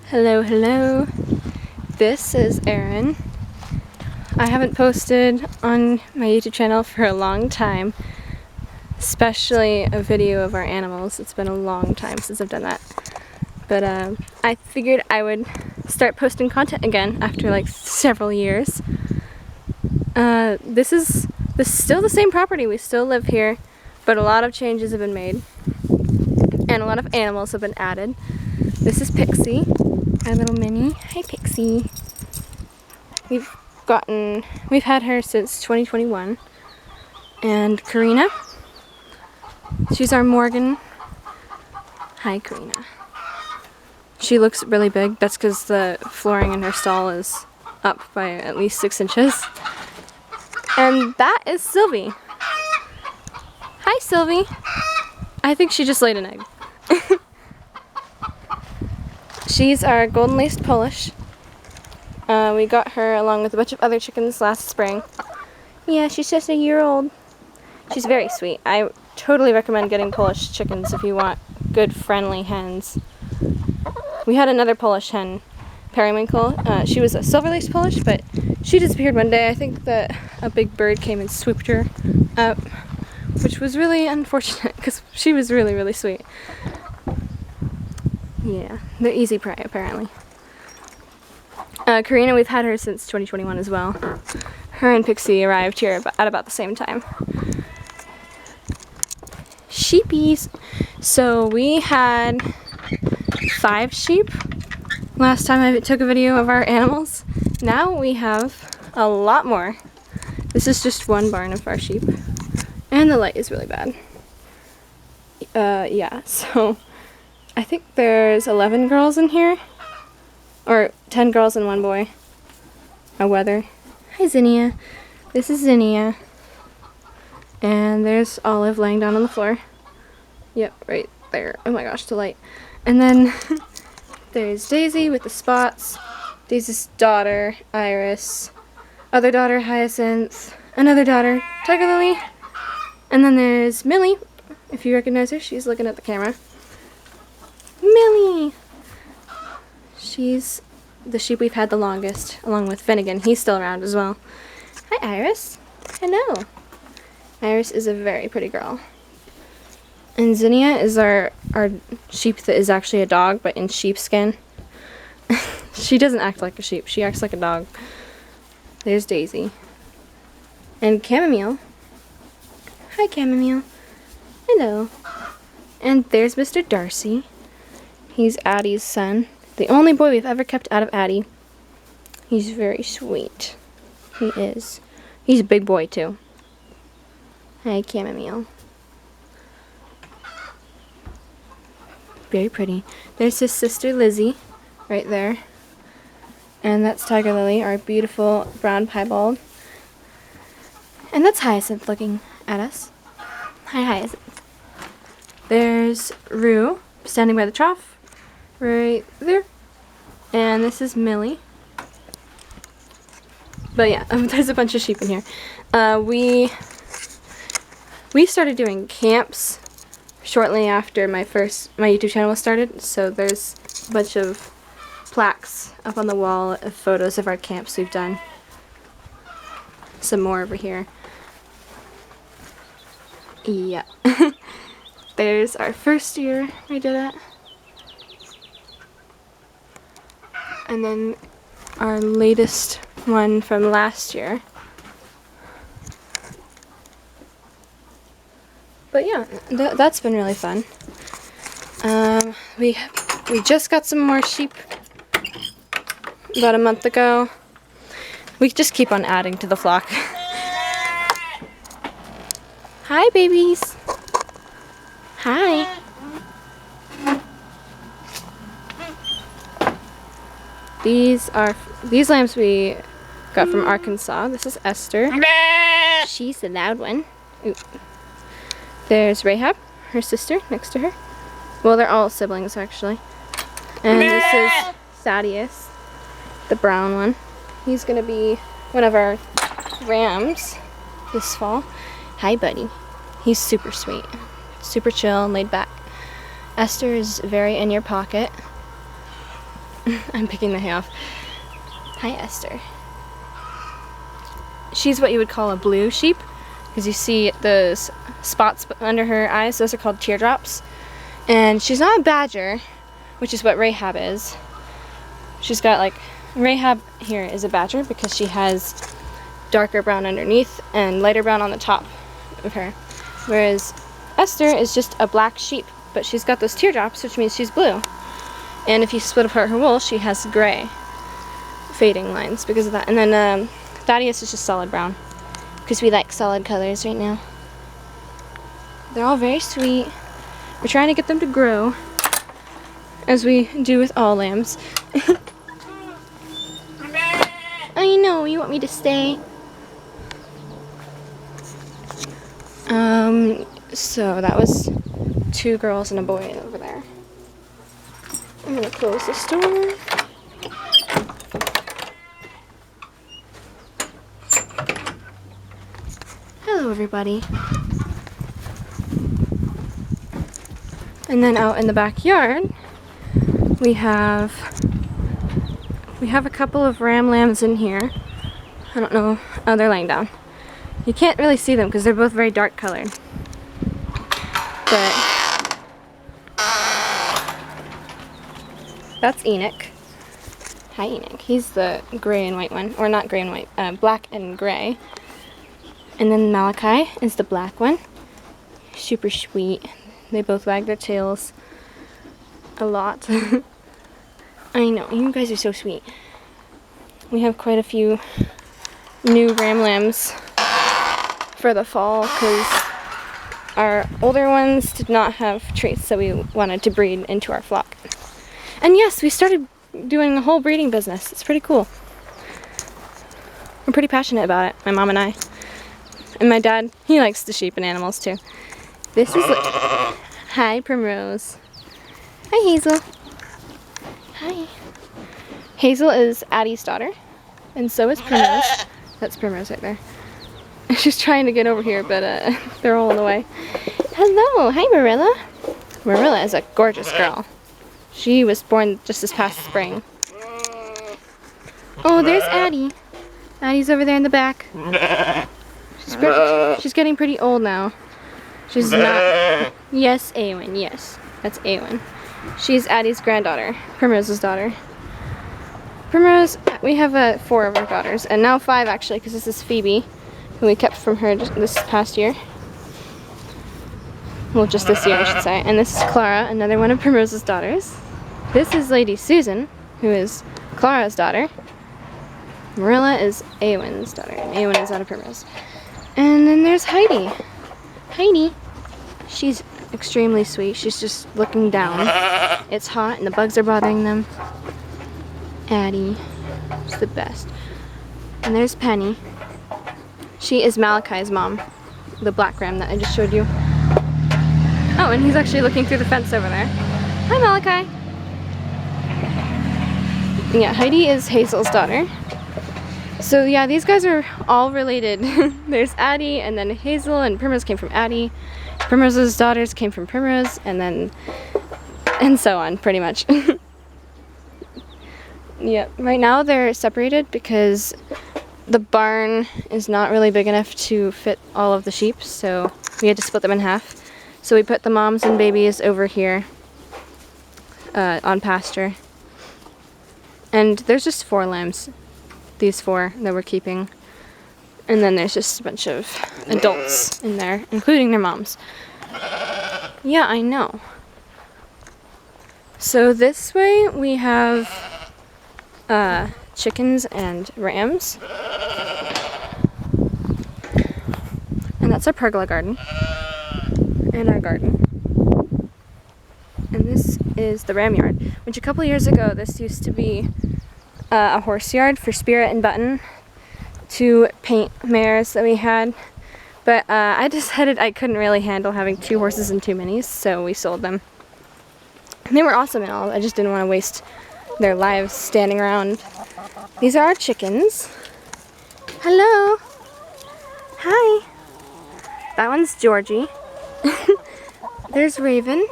Hello, hello. This is Erin. I haven't posted on my YouTube channel for a long time, especially a video of our animals. It's been a long time since I've done that. But I figured I would start posting content again after like several years. This is still the same property. We still live here, but a lot of changes have been made. And a lot of animals have been added. This is Pixie, our little mini. Hi, Pixie. We've had her since 2021. And Karina, she's our Morgan. Hi, Karina. She looks really big. That's because the flooring in her stall is up by at least 6 inches. And that is Sylvie. Hi, Sylvie. I think she just laid an egg. She's our golden-laced Polish. We got her along with a bunch of other chickens last spring. Yeah, she's just a year old. She's very sweet. I totally recommend getting Polish chickens if you want good, friendly hens. We had another Polish hen, Periwinkle. She was a silver-laced Polish, but she disappeared one day. I think that a big bird came and swooped her up, which was really unfortunate because she was really, really sweet. Yeah, they're easy prey, apparently. Karina, we've had her since 2021 as well. Her and Pixie arrived here at about the same time. Sheepies. So we had 5 sheep last time I took a video of our animals. Now we have a lot more. This is just one barn of our sheep. And the light is really bad. Yeah, so I think there's 11 girls in here. Or 10 girls and 1 boy. A weather. Hi, Zinnia. This is Zinnia. And there's Olive laying down on the floor. Yep, right there. Oh my gosh, the light. And then there's Daisy with the spots. Daisy's daughter, Iris. Other daughter, Hyacinth. Another daughter, Tiger Lily. And then there's Millie. If you recognize her, she's looking at the camera. Millie! She's the sheep we've had the longest, along with Finnegan. He's still around as well. Hi, Iris. Hello. Iris is a very pretty girl. And Zinnia is our sheep that is actually a dog, but in sheepskin. She doesn't act like a sheep. She acts like a dog. There's Daisy. And Chamomile. Hi, Chamomile. Hello. And there's Mr. Darcy. He's Addie's son. The only boy we've ever kept out of Addie. He's very sweet. He is. He's a big boy, too. Hi, Chamomile. Very pretty. There's his sister, Lizzie, right there. And that's Tiger Lily, our beautiful brown piebald. And that's Hyacinth looking at us. Hi, Hyacinth. There's Rue, standing by the trough. Right there. And this is Millie. But yeah, there's a bunch of sheep in here. We started doing camps shortly after my YouTube channel was started. So there's a bunch of plaques up on the wall of photos of our camps we've done. Some more over here. Yeah. There's our first year we did it. And then our latest one from last year. But yeah, that's been really fun. We just got some more sheep about a month ago. We just keep on adding to the flock. Hi, babies. Hi. These lambs we got from Arkansas. This is Esther. She's the loud one. Ooh. There's Rahab, her sister, next to her. Well, they're all siblings, actually. And this is Thaddeus, the brown one. He's going to be one of our rams this fall. Hi, buddy. He's super sweet. Super chill and laid back. Esther is very in your pocket. I'm picking the hay off. Hi, Esther. She's what you would call a blue sheep, because you see those spots under her eyes. Those are called teardrops. And she's not a badger, which is what Rahab is. She's got like, Rahab here is a badger because she has darker brown underneath and lighter brown on the top of her. Whereas Esther is just a black sheep, but she's got those teardrops, which means she's blue. And if you split apart her wool, she has gray fading lines because of that. And then Thaddeus is just solid brown because we like solid colors right now. They're all very sweet. We're trying to get them to grow, as we do with all lambs. I know, you want me to stay? So that was 2 girls and a boy over there. I'm gonna close this door. Hello, everybody. And then out in the backyard, we have a couple of ram lambs in here. I don't know. Oh, they're laying down. You can't really see them because they're both very dark colored. But that's Enoch. Hi, Enoch. He's the gray and white one. Or not gray and white, black and gray. And then Malachi is the black one. Super sweet. They both wag their tails a lot. I know, you guys are so sweet. We have quite a few new ram lambs for the fall because our older ones did not have traits that we wanted to breed into our flock. And yes, we started doing a whole breeding business. It's pretty cool. We're pretty passionate about it, my mom and I. And my dad, he likes the sheep and animals too. This is hi, Primrose. Hi, Hazel. Hi. Hazel is Addie's daughter, and so is Primrose. That's Primrose right there. She's trying to get over here, but they're all in the way. Hello. Hi, Marilla. Marilla is a gorgeous girl. She was born just this past spring. Oh, there's Addie. Addie's over there in the back. She's getting pretty old now. She's not. Yes, Awen. Yes, that's Awen. She's Addie's granddaughter, Primrose's daughter. Primrose, we have 4 of our daughters, and now 5 actually, because this is Phoebe, who we kept from her just this past year. Well, just this year, I should say. And this is Clara, another one of Primrose's daughters. This is Lady Susan, who is Clara's daughter. Marilla is Awen's daughter, and Awen is out of Primrose. And then there's Heidi. Heidi, she's extremely sweet. She's just looking down. It's hot and the bugs are bothering them. Addie, she's the best. And there's Penny. She is Malachi's mom, the black ram that I just showed you. Oh, and he's actually looking through the fence over there. Hi, Malachi. Yeah, Heidi is Hazel's daughter. So yeah, these guys are all related. There's Addie, and then Hazel and Primrose came from Addie. Primrose's daughters came from Primrose, and so on, pretty much. Yeah, right now they're separated because the barn is not really big enough to fit all of the sheep, so we had to split them in half. So we put the moms and babies over here on pasture. And there's just 4 lambs. These 4 that we're keeping. And then there's just a bunch of adults in there, including their moms. Yeah, I know. So this way we have chickens and rams. And that's our pergola garden. And our garden. And this is the ram yard, which a couple years ago this used to be a horse yard for Spirit and Button, 2 paint mares that we had. But I decided I couldn't really handle having 2 horses and 2 minis, so we sold them. And they were awesome and all, I just didn't want to waste their lives standing around. These are our chickens. Hello. Hi. That one's Georgie. There's Raven.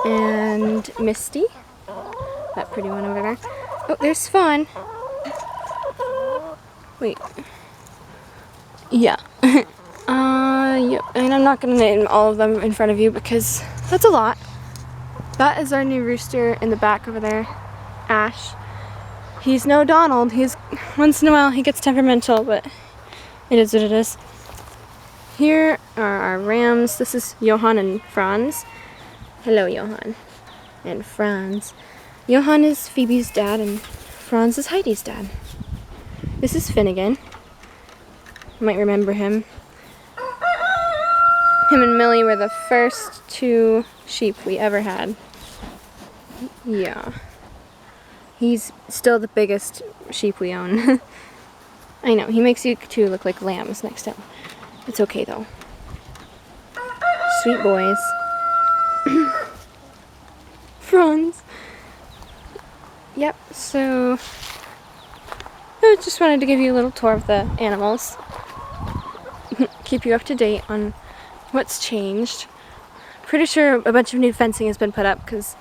And Misty. That pretty one over there. Oh, there's Fawn. Wait. Yeah. Yep. And I'm not gonna name all of them in front of you because that's a lot. That is our new rooster in the back over there, Ash. He's no Donald. He's, once in a while he gets temperamental, but it is what it is. Here are our rams. This is Johan and Franz. Hello, Johan and Franz. Johan is Phoebe's dad and Franz is Heidi's dad. This is Finnegan. You might remember him. Him and Millie were the first 2 sheep we ever had. Yeah. He's still the biggest sheep we own. I know, he makes you 2 look like lambs next to him. It's okay though. Sweet boys. Franz. Yep, so I just wanted to give you a little tour of the animals. Keep you up to date on what's changed. Pretty sure a bunch of new fencing has been put up because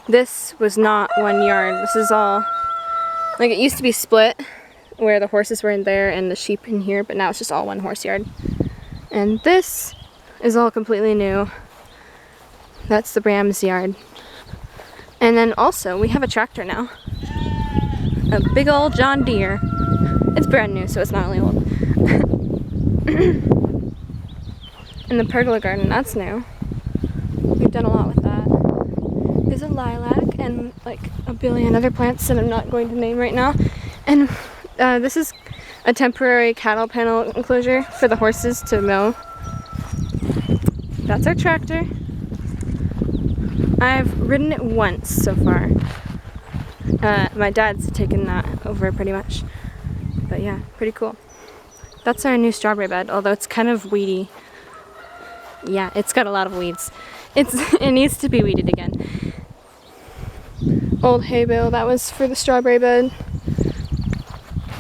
this was not one yard. This is all, like, it used to be split where the horses were in there and the sheep in here, but now it's just all one horse yard. And this is all completely new. That's the Rams yard. And then also we have a tractor now. A big old John Deere. It's brand new, so it's not really old. And the pergola garden, that's new. We've done a lot with that. There's a lilac and like a billion other plants that I'm not going to name right now. And this is a temporary cattle panel enclosure for the horses to mow. That's our tractor. I've ridden it once so far. My dad's taken that over pretty much. But yeah, pretty cool. That's our new strawberry bed, although it's kind of weedy. Yeah, it's got a lot of weeds. It needs to be weeded again. Old hay bale, that was for the strawberry bed.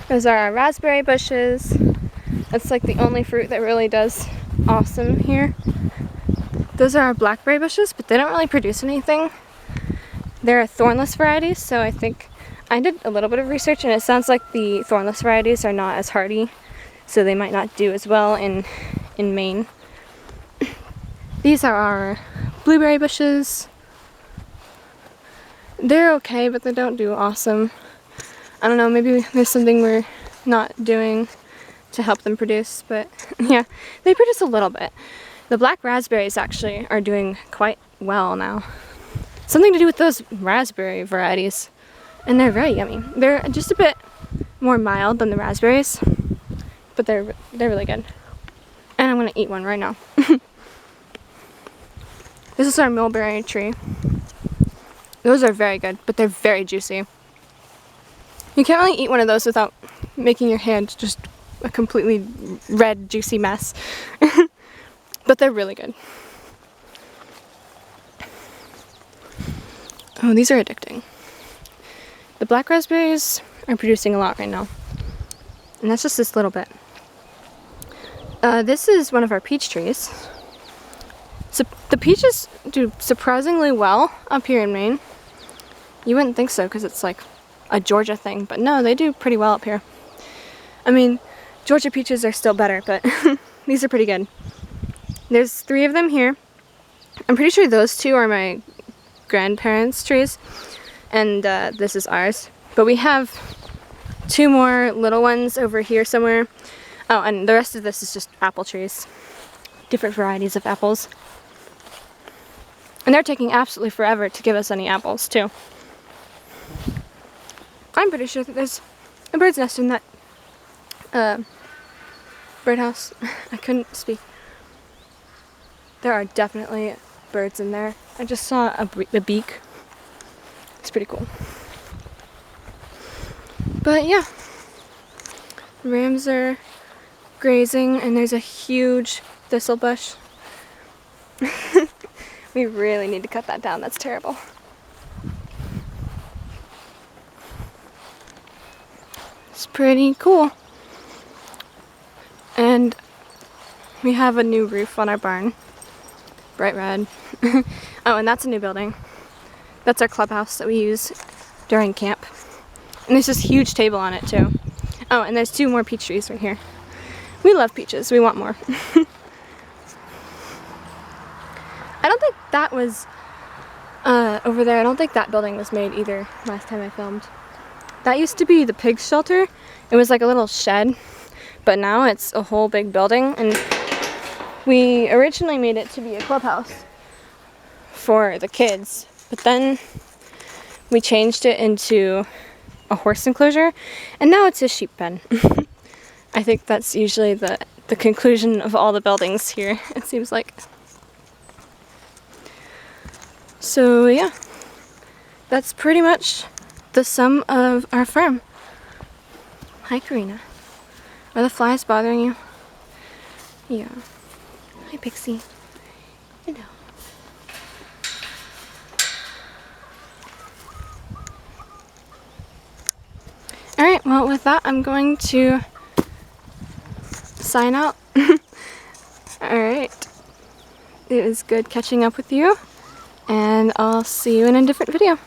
Those are our raspberry bushes. That's like the only fruit that really does awesome here. Those are our blackberry bushes, but they don't really produce anything. They're a thornless varieties, so I think I did a little bit of research and it sounds like the thornless varieties are not as hardy, so they might not do as well in Maine. These are our blueberry bushes. They're okay, but they don't do awesome. I don't know, maybe there's something we're not doing to help them produce, but yeah, they produce a little bit. The black raspberries actually are doing quite well now. Something to do with those raspberry varieties. And they're very yummy. They're just a bit more mild than the raspberries, but they're really good. And I'm gonna eat one right now. This is our mulberry tree. Those are very good, but they're very juicy. You can't really eat one of those without making your hand just a completely red, juicy mess. But they're really good. Oh, these are addicting. The black raspberries are producing a lot right now. And that's just this little bit. This is one of our peach trees. So the peaches do surprisingly well up here in Maine. You wouldn't think so because it's like a Georgia thing, but no, they do pretty well up here. I mean, Georgia peaches are still better, but these are pretty good. There's 3 of them here. I'm pretty sure those 2 are my grandparents' trees, and this is ours. But we have 2 more little ones over here somewhere. Oh, and the rest of this is just apple trees. Different varieties of apples. And they're taking absolutely forever to give us any apples, too. I'm pretty sure that there's a bird's nest in that birdhouse. I couldn't speak. There are definitely birds in there. I just saw a beak. It's pretty cool. But yeah, the rams are grazing and there's a huge thistle bush. We really need to cut that down. That's terrible. It's pretty cool. And we have a new roof on our barn. Bright red. Oh, and that's a new building. That's our clubhouse that we use during camp. And there's this huge table on it too. Oh, and there's 2 more peach trees right here. We love peaches. We want more. I don't think that was over there. I don't think that building was made either last time I filmed. That used to be the pig shelter. It was like a little shed, but now it's a whole big building, and we originally made it to be a clubhouse for the kids, but then we changed it into a horse enclosure, and now it's a sheep pen. I think that's usually the conclusion of all the buildings here, it seems like. So yeah, that's pretty much the sum of our farm. Hi, Karina. Are the flies bothering you? Yeah. Hi, Pixie. Hello. Alright, well with that I'm going to sign out. Alright. It was good catching up with you, and I'll see you in a different video.